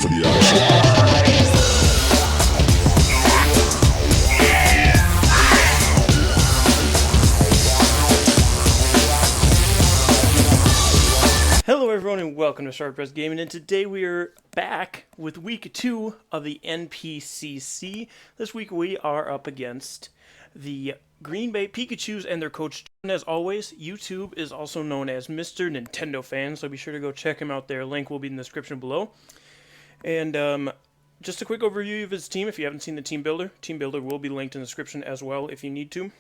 for the action. Hello everyone and welcome to Sharp Press Gaming, and today we are back with week 2 of the NPCC. This week we are up against the Green Bay Pikachus and their coach. And as always, YouTube is also known as Mr. Nintendo Fan, so be sure to go check him out there. Link will be in the description below. And just a quick overview of his team if you haven't seen the Teambuilder. Teambuilder will be linked in the description as well if you need to.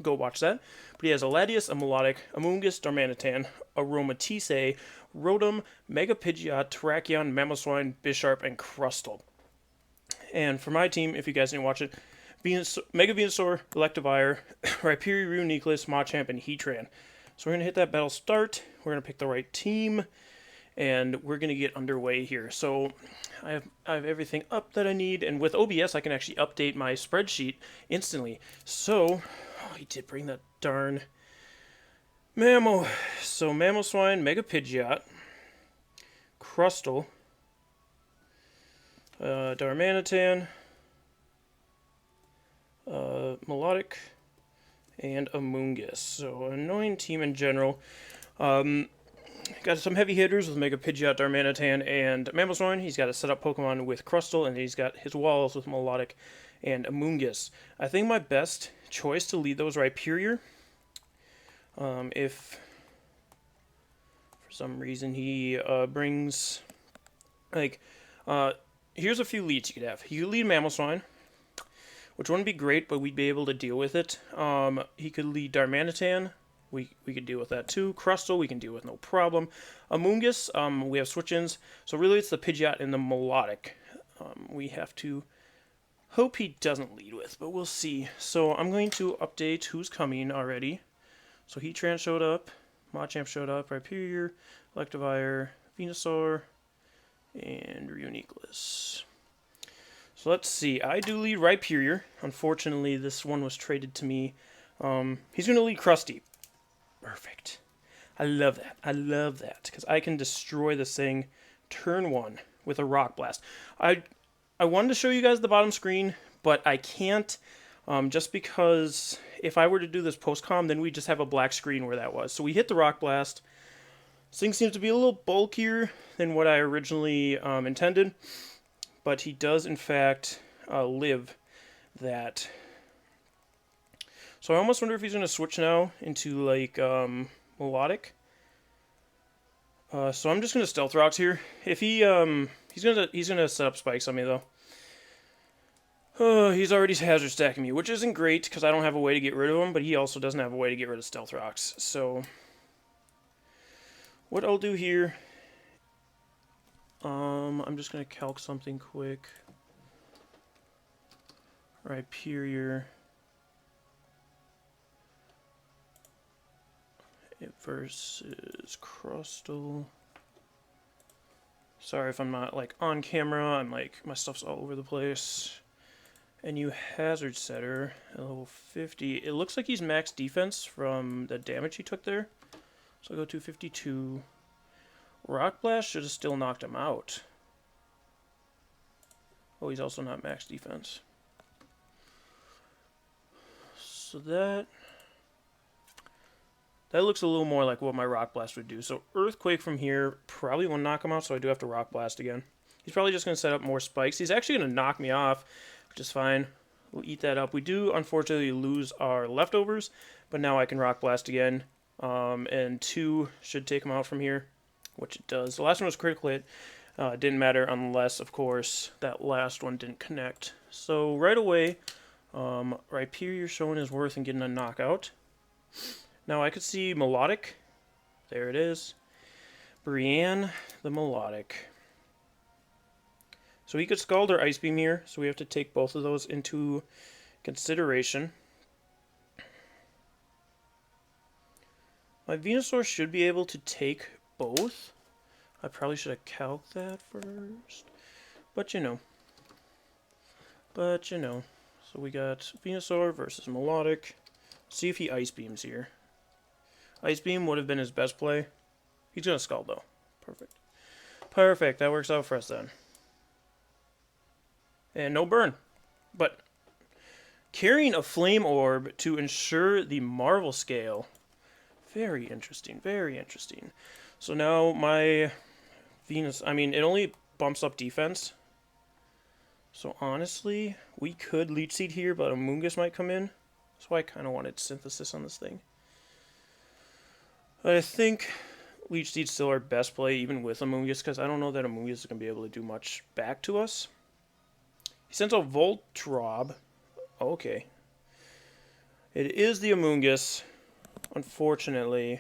Go watch that. But he has a Latias, a Melodic, a Moongus, Darmanitan, a Aromatisse, Rotom, Mega Pidgeot, Terrakion, Mamoswine, Bisharp, and Crustle. And for my team, if you guys didn't watch it, Mega Venusaur, Electivire, Rhyperior, Reuniclus, Machamp, and Heatran. So we're going to hit that battle start. We're going to pick the right team. And we're going to get underway here. So I have everything up that I need. And with OBS, I can actually update my spreadsheet instantly. So, oh, he did bring that darn Mammo. So Mamoswine, Mega Pidgeot, Crustle, Darmanitan, Melodic, and a Moongus. So an annoying team in general. Got some heavy hitters with Mega Pidgeot, Darmanitan, and Mamoswine. He's got a set-up Pokemon with Crustle, and he's got his walls with Melodic and Amoonguss. I think my best choice to lead those Rhyperior. If for some reason he brings, here's a few leads you could have. You could lead Mamoswine, which wouldn't be great, but we'd be able to deal with it. He could lead Darmanitan. We could deal with that too. Crustle, we can deal with no problem. Amoonguss, we have switch-ins. So really it's the Pidgeot and the Melodic we have to hope he doesn't lead with, but we'll see. So I'm going to update who's coming already. So Heatran showed up, Machamp showed up, Rhyperior, Electivire, Venusaur, and Reuniclus. So let's see. I do lead Rhyperior. Unfortunately, this one was traded to me. He's going to lead Krusty. Perfect. I love that. I love that because I can destroy this thing turn 1 with a Rock Blast. I wanted to show you guys the bottom screen, but I can't just because if I were to do this post-com, then we just have a black screen where that was. So we hit the Rock Blast. This thing seems to be a little bulkier than what I originally intended, but he does, in fact, live that. So I almost wonder if he's going to switch now into, like, Melodic. So I'm just going to Stealth Rocks here. If he, he's gonna set up spikes on me, though. He's already hazard stacking me, which isn't great, because I don't have a way to get rid of him, but he also doesn't have a way to get rid of Stealth Rocks. So, what I'll do here, I'm just going to calc something quick. Rhyperior versus Crustle. Sorry if I'm not like on camera. I'm like my stuff's all over the place. And you hazard setter at level 50. It looks like he's max defense from the damage he took there. So I'll go 252. Rock Blast should have still knocked him out. Oh, he's also not max defense. So that looks a little more like what my Rock Blast would do. So Earthquake from here probably won't knock him out, so I do have to Rock Blast again. He's probably just going to set up more spikes. He's actually going to knock me off, which is fine. We'll eat that up. We do, unfortunately, lose our leftovers, but now I can Rock Blast again. And 2 should take him out from here, which it does. The last one was critical hit. Didn't matter unless, of course, that last one didn't connect. So right away, Rhyperior showing his worth and getting a knockout. Now I could see Melodic. There it is. Brienne, the Melodic. So he could Scald or Ice Beam here, so we have to take both of those into consideration. My Venusaur should be able to take both. I probably should have calced that first. But you know. So we got Venusaur versus Melodic. See if he Ice Beams here. Ice Beam would have been his best play. He's going to Scald though. Perfect. Perfect. That works out for us then. And no burn. But carrying a flame orb to ensure the Marvel scale. Very interesting, very interesting. So now my Venus, I mean, it only bumps up defense. So honestly, we could Leech Seed here, but Amoonguss might come in. That's why I kind of wanted Synthesis on this thing. But I think Leech Seed's still our best play, even with Amoonguss, because I don't know that Amoonguss is going to be able to do much back to us. He sends out Voltrob. Okay. It is the Amoonguss, unfortunately.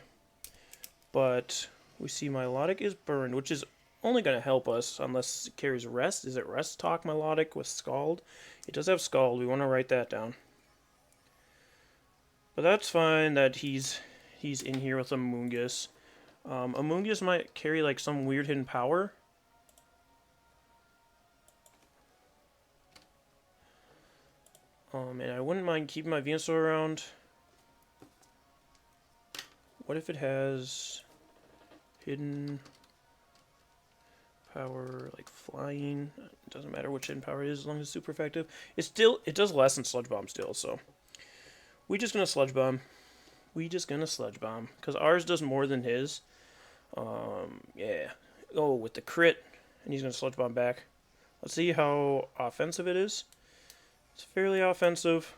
But we see Milotic is burned, which is only going to help us unless it carries Rest. Is it Rest Talk Milotic with Scald? It does have Scald. We want to write that down. But that's fine that he's in here with Amoonguss. Amoonguss might carry like some weird hidden power. And I wouldn't mind keeping my Venusaur around. What if it has hidden power, like flying? It doesn't matter which hidden power it is as long as it's super effective. It does less than Sludge Bomb still, so we're just gonna Sludge Bomb. Because ours does more than his. Yeah. Oh, with the crit, and he's gonna Sludge Bomb back. Let's see how offensive it is. It's fairly offensive.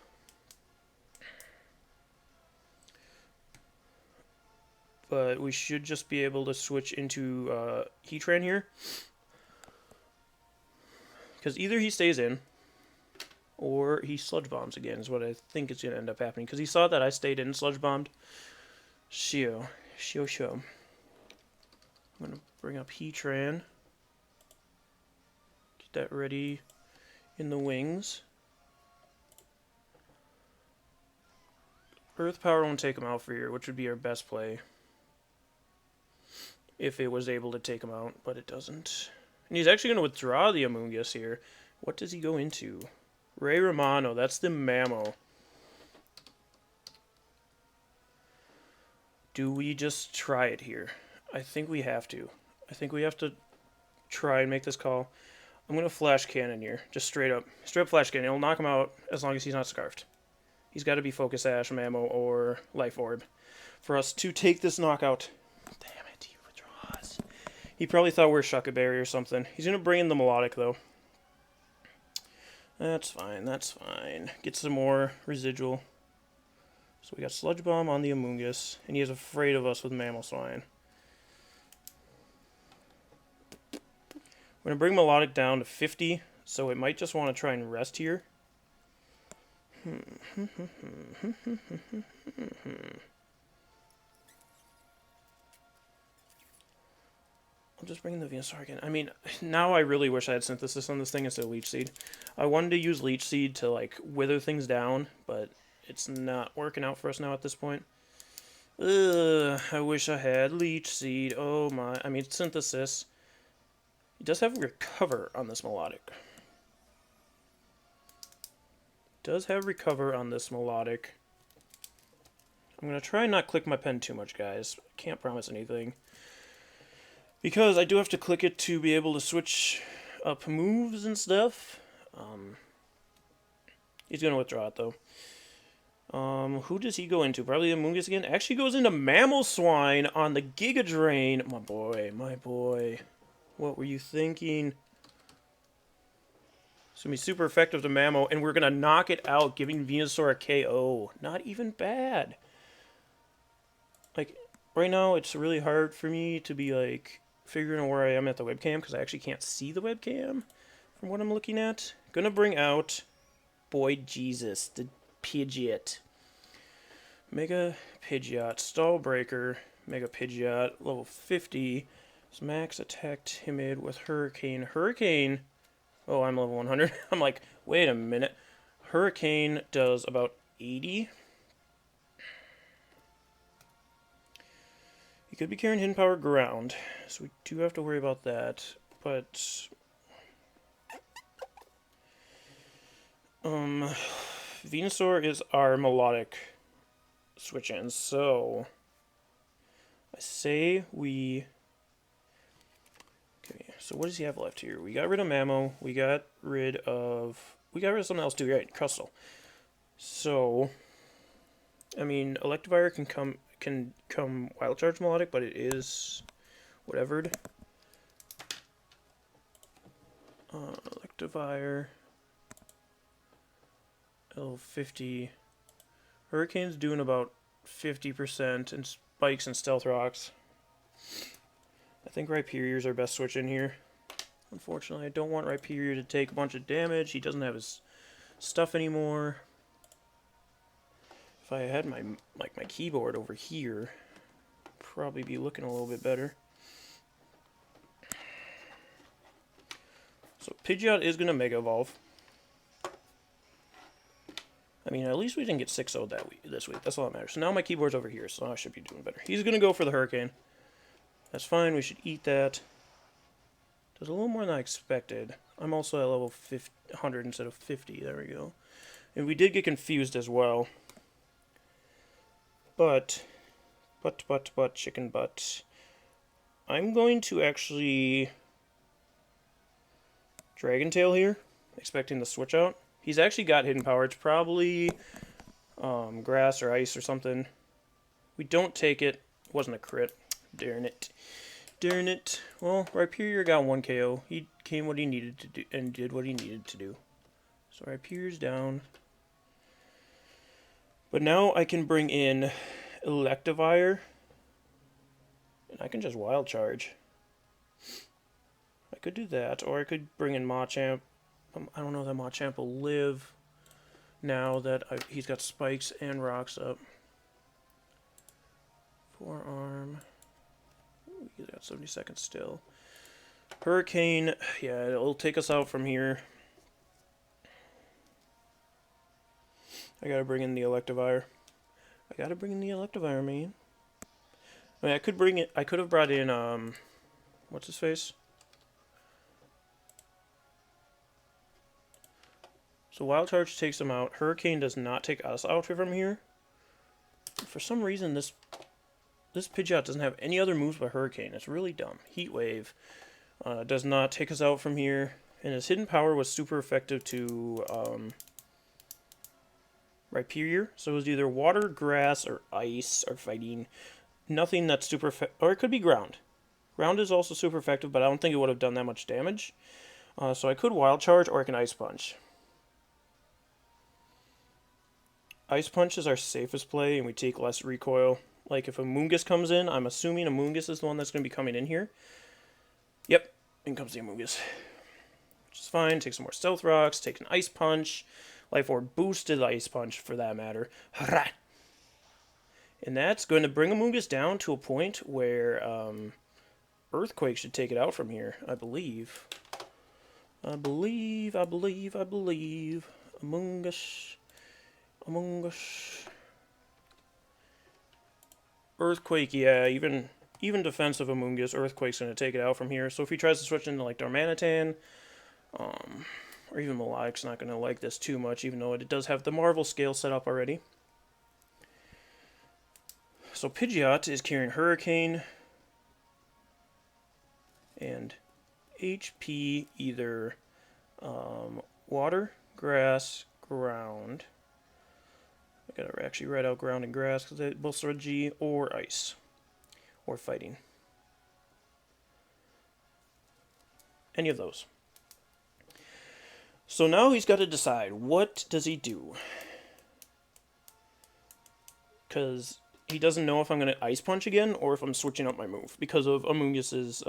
But we should just be able to switch into Heatran here. Because either he stays in, or he Sludge Bombs again, is what I think is going to end up happening. Because he saw that I stayed in Sludge Bombed. Shio. I'm going to bring up Heatran. Get that ready in the wings. Earth Power won't take him out for here, which would be our best play. If it was able to take him out, but it doesn't. And he's actually going to withdraw the Amoonguss here. What does he go into? Ray Romano, that's the Mammo. Do we just try it here? I think we have to. I think we have to try and make this call. I'm going to Flash Cannon here. Just straight up. Straight up Flash Cannon. It'll knock him out as long as he's not Scarfed. He's got to be Focus Sash, Mammo, or Life Orb for us to take this knockout. Damn it, he withdraws. He probably thought we were Shuckleberry or something. He's going to bring in the Melodic, though. That's fine, that's fine. Get some more residual. So we got Sludge Bomb on the Amoonguss, and he is afraid of us with Mamoswine. We're going to bring Melodic down to 50, so it might just want to try and rest here. I'll just bring in the Venusaur again. I mean, now I really wish I had Synthesis on this thing instead of Leech Seed. I wanted to use Leech Seed to, like, wither things down, but it's not working out for us now at this point. Ugh, I wish I had Leech Seed. Oh my, I mean, Synthesis. He does have Recover on this Melodic. Does have Recover on this Melodic. I'm going to try and not click my pen too much, guys. Can't promise anything. Because I do have to click it to be able to switch up moves and stuff. He's going to withdraw it, though. Who does he go into? Probably Amoonguss again? Actually goes into Mamoswine on the Giga Drain. My boy, my boy. What were you thinking? It's going to be super effective to Mammo, and we're going to knock it out, giving Venusaur a KO. Not even bad. Like, right now, it's really hard for me to be, like, figuring out where I am at the webcam, because I actually can't see the webcam from what I'm looking at. Going to bring out Boy Jesus, the Pidgeot. Mega Pidgeot, Stall Breaker, Mega Pidgeot, level 50. So max attack timid with Hurricane. Hurricane... Oh, I'm level 100. I'm like, wait a minute. Hurricane does about 80. He could be carrying Hidden Power Ground, so we do have to worry about that. But Venusaur is our Melodic switch-in, so I say we... Okay, So what does he have left here? We got rid of Mammo. We got rid of something else too, right? Crustle. So, I mean, Electivire can come Wild Charge Melodic, but it is whatevered. Electivire. L50. Hurricane's doing about 50%, and Spikes and Stealth Rocks. I think Rhyperior's our best switch in here. Unfortunately, I don't want Rhyperior to take a bunch of damage. He doesn't have his stuff anymore. If I had my keyboard over here, probably be looking a little bit better. So Pidgeot is going to Mega Evolve. I mean, at least we didn't get 6-0'd this week. That's all that matters. So now my keyboard's over here, so I should be doing better. He's going to go for the Hurricane. That's fine. We should eat that. Does a little more than I expected. I'm also at level 100 instead of 50. There we go. And we did get confused as well. But, chicken butt. I'm going to actually Dragon Tail here, expecting the switch out. He's actually got hidden power. It's probably grass or ice or something. We don't take it. It wasn't a crit. Darn it. Darn it. Well, Rhyperior got 1 KO. He came what he needed to do and did what he needed to do. So Rhyperior's down. But now I can bring in Electivire. And I can just Wild Charge. I could do that. Or I could bring in Machamp. I don't know that Machamp will live now that he's got Spikes and Rocks up. Forearm. He's got 70 seconds still. Hurricane, yeah, it'll take us out from here. I gotta bring in the Electivire. Man. I mean, I could have brought in, what's his face? So Wild Charge takes him out. Hurricane does not take us out from here. For some reason, this Pidgeot doesn't have any other moves but Hurricane. It's really dumb. Heat Wave does not take us out from here. And his hidden power was super effective to Rhyperior. So it was either water, grass, or ice, or fighting. Nothing that's super effective. Or it could be ground. Ground is also super effective, but I don't think it would have done that much damage. So I could Wild Charge, or I can Ice Punch. Ice Punch is our safest play, and we take less recoil. Like, if a Amoonguss comes in, I'm assuming Amoonguss is the one that's going to be coming in here. Yep, in comes the Amoonguss. Which is fine. Take some more Stealth Rocks, take an Ice Punch. Life Orb boosted Ice Punch, for that matter. Hurrah! And that's going to bring Amoonguss down to a point where Earthquake should take it out from here, I believe. I believe. Amoonguss. Earthquake, yeah, even defensive Amoonguss, Earthquake's going to take it out from here. So if he tries to switch into like Darmanitan, or even Melodic's not going to like this too much, even though it does have the Marvel scale set up already. So Pidgeot is carrying Hurricane and HP either water, grass, ground. I gotta actually write out ground and grass because they both start with G, or ice, or fighting. Any of those. So now he's got to decide, what does he do? Because he doesn't know if I'm going to Ice Punch again, or if I'm switching up my move, because of Amoonguss's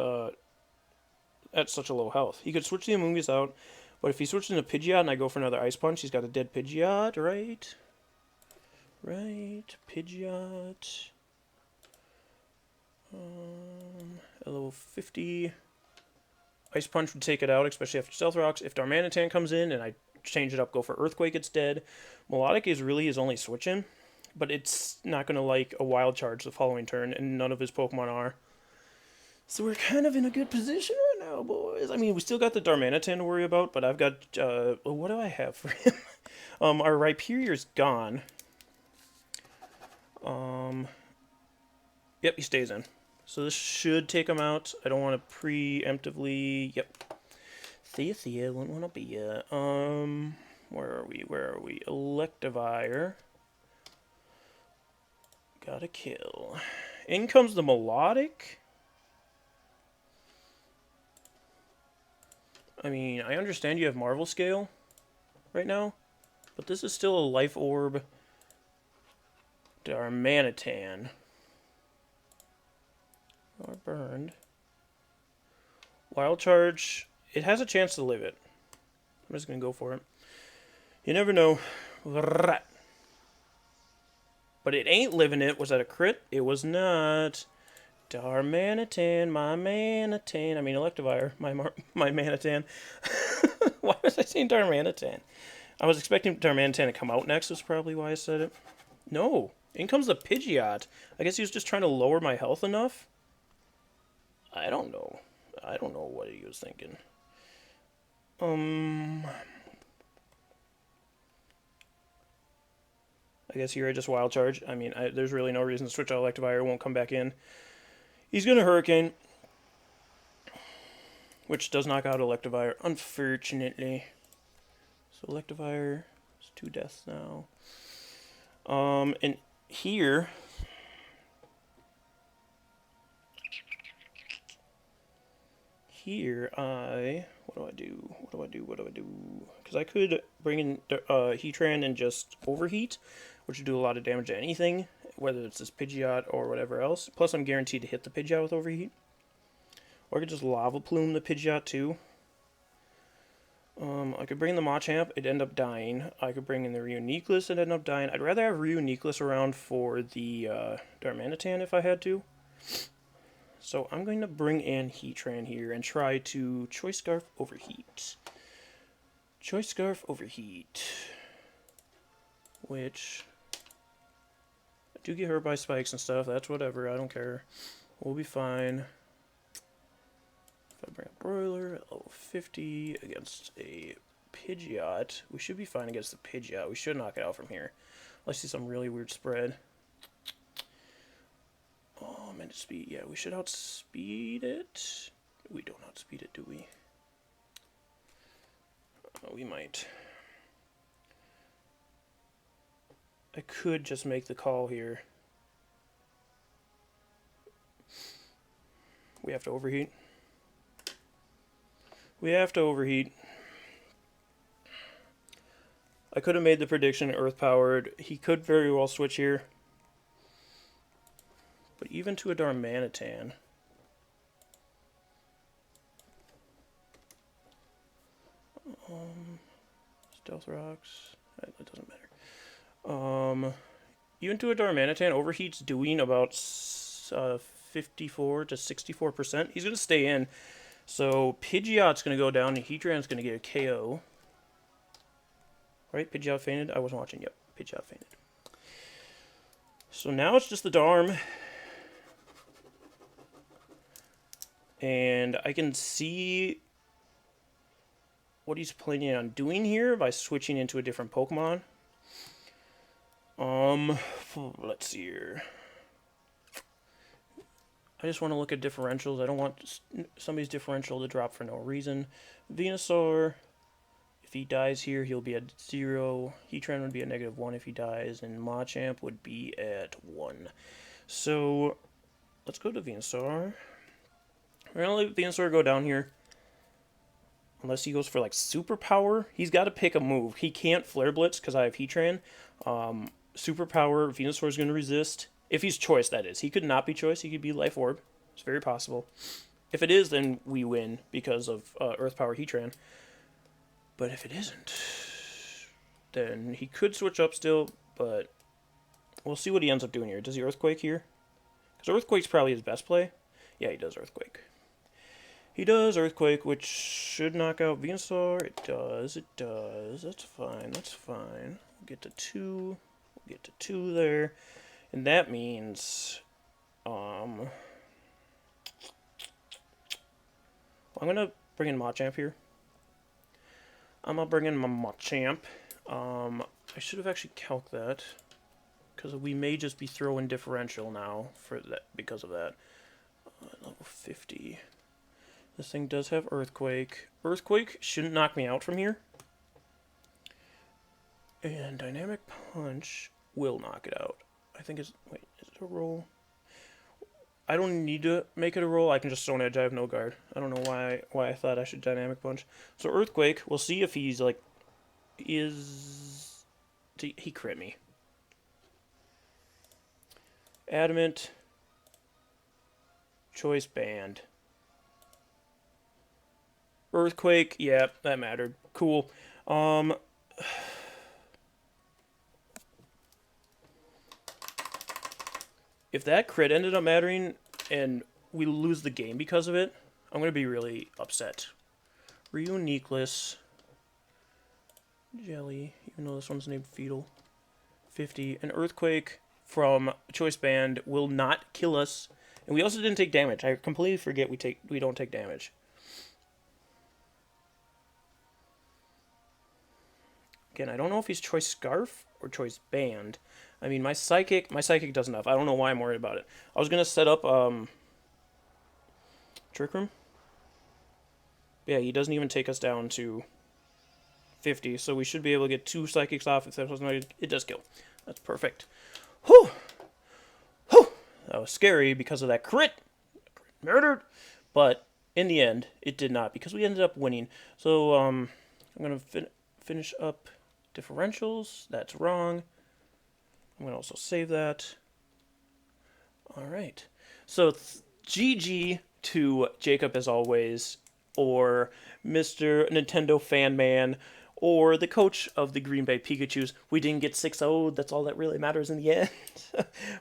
at such a low health. He could switch the Amoonguss out, but if he switches into Pidgeot and I go for another Ice Punch, he's got a dead Pidgeot, right? Right, Pidgeot. At level 50. Ice Punch would take it out, especially after Stealth Rocks. If Darmanitan comes in and I change it up, go for Earthquake, it's dead. Melodic is really his only switch-in, but it's not going to like a Wild Charge the following turn, and none of his Pokemon are. So we're kind of in a good position right now, boys. I mean, we still got the Darmanitan to worry about, but I've got... what do I have for him? Our Rhyperior's gone. Yep, he stays in. So this should take him out. I don't want to preemptively... Yep. See ya, wouldn't want to be ya. Where are we? Where are we? Electivire. Gotta kill. In comes the Melodic. I mean, I understand you have Marvel Scale right now, but this is still a Life Orb Darmanitan. Or burned. Wild Charge. It has a chance to live it. I'm just going to go for it. You never know. But it ain't living it. Was that a crit? It was not. Darmanitan, my Manitan. I mean, Electivire, my Manitan. Why was I saying Darmanitan? I was expecting Darmanitan to come out next, is probably why I said it. No. In comes the Pidgeot. I guess he was just trying to lower my health enough. I don't know. I don't know what he was thinking. I guess here I just Wild Charge. I mean, there's really no reason to switch out Electivire. It won't come back in. He's going to Hurricane, which does knock out Electivire, unfortunately. So Electivire is 2 deaths now. And here... Here, what do I do? What do I do? What do I do? Because I could bring in Heatran and just Overheat, which would do a lot of damage to anything, whether it's this Pidgeot or whatever else. Plus, I'm guaranteed to hit the Pidgeot with Overheat. Or I could just Lava Plume the Pidgeot, too. I could bring in the Machamp, it'd end up dying. I could bring in the Reuniclus, it'd end up dying. I'd rather have Reuniclus around for the Darmanitan if I had to. So I'm going to bring in Heatran here and try to Choice Scarf Overheat. Choice Scarf Overheat. Which... I do get hurt by spikes and stuff. That's whatever. I don't care. We'll be fine. If I bring a Broiler at level 50 against a Pidgeot, we should be fine against the Pidgeot. We should knock it out from here. Unless I see some really weird spread. Oh, meant to speed. Yeah, we should outspeed it. We don't outspeed it, do we? We might. I could just make the call here. We have to overheat. We have to overheat. I could have made the prediction Earth powered. He could very well switch here. But even to a Darmanitan. Stealth Rocks. It doesn't matter. Even to a Darmanitan, Overheat's doing about 54 to 64%. He's going to stay in. So Pidgeot's going to go down and Heatran's going to get a KO. Right? Pidgeot fainted? I wasn't watching. Yep. Pidgeot fainted. So now it's just the Darm. And I can see what he's planning on doing here by switching into a different Pokemon. Let's see here. I just want to look at differentials. I don't want somebody's differential to drop for no reason. Venusaur, if he dies here, he'll be at 0. Heatran would be at -1 if he dies, and Machamp would be at 1. So, let's go to Venusaur. We're going to let Venusaur go down here. Unless he goes for, like, Superpower. He's got to pick a move. He can't Flare Blitz because I have Heatran. Superpower, Venusaur's going to resist. If he's Choice, that is. He could not be Choice. He could be Life Orb. It's very possible. If it is, then we win because of Earth Power Heatran. But if it isn't, then he could switch up still, but we'll see what he ends up doing here. Does he Earthquake here? Because Earthquake's probably his best play. Yeah, he does Earthquake. He does Earthquake, which should knock out Venusaur. It does. It does. That's fine. That's fine. We'll get to 2. We'll get to 2 there. And that means... I'm going to bring in Machamp here. I'm going to bring in my Machamp. I should have actually calced that. Because we may just be throwing differential now for that because of that. Level 50. This thing does have Earthquake. Earthquake shouldn't knock me out from here. And Dynamic Punch will knock it out. I think it's... Wait, is it a roll? I don't need to make it a roll. I can just Stone Edge. I have no guard. I don't know why I thought I should Dynamic Punch. So Earthquake, we'll see if he's like... He crit me. Adamant. Choice Band. Earthquake, yeah, that mattered. Cool. If that crit ended up mattering and we lose the game because of it, I'm going to be really upset. Reuniqueless. Jelly, even though this one's named Fetal. 50. An Earthquake from Choice Band will not kill us. And we also didn't take damage. I completely forget we don't take damage. Again, I don't know if he's Choice Scarf or Choice Band. I mean, my Psychic does enough. I don't know why I'm worried about it. I was going to set up Trick Room. Yeah, he doesn't even take us down to 50, so we should be able to get 2 Psychics off. If that was not, it does kill. That's perfect. Whew! Whew! That was scary because of that crit. Murdered! But in the end, it did not, because we ended up winning. So, I'm going to finish up differentials. That's wrong. I'm going to also save that. Alright. So, GG to Jacob as always, or Mr. Nintendo Fan Man, or the coach of the Green Bay Pikachus. We didn't get 6-0. That's all that really matters in the end.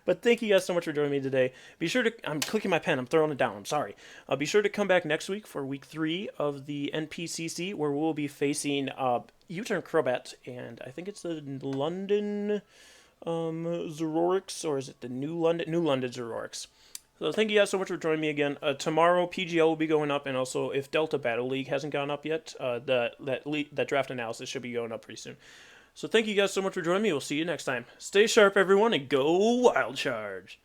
But thank you guys so much for joining me today. Be sure to... I'm clicking my pen. I'm throwing it down. I'm sorry. Be sure to come back next week for week 3 of the NPCC, where we'll be facing U-Turn Crobat, and I think it's the London Zoroarks, or is it the New London Zoroarks. So thank you guys so much for joining me again. Tomorrow, PGL will be going up, and also if Delta Battle League hasn't gone up yet, that draft analysis should be going up pretty soon. So thank you guys so much for joining me. We'll see you next time. Stay sharp, everyone, and go Wild Charge!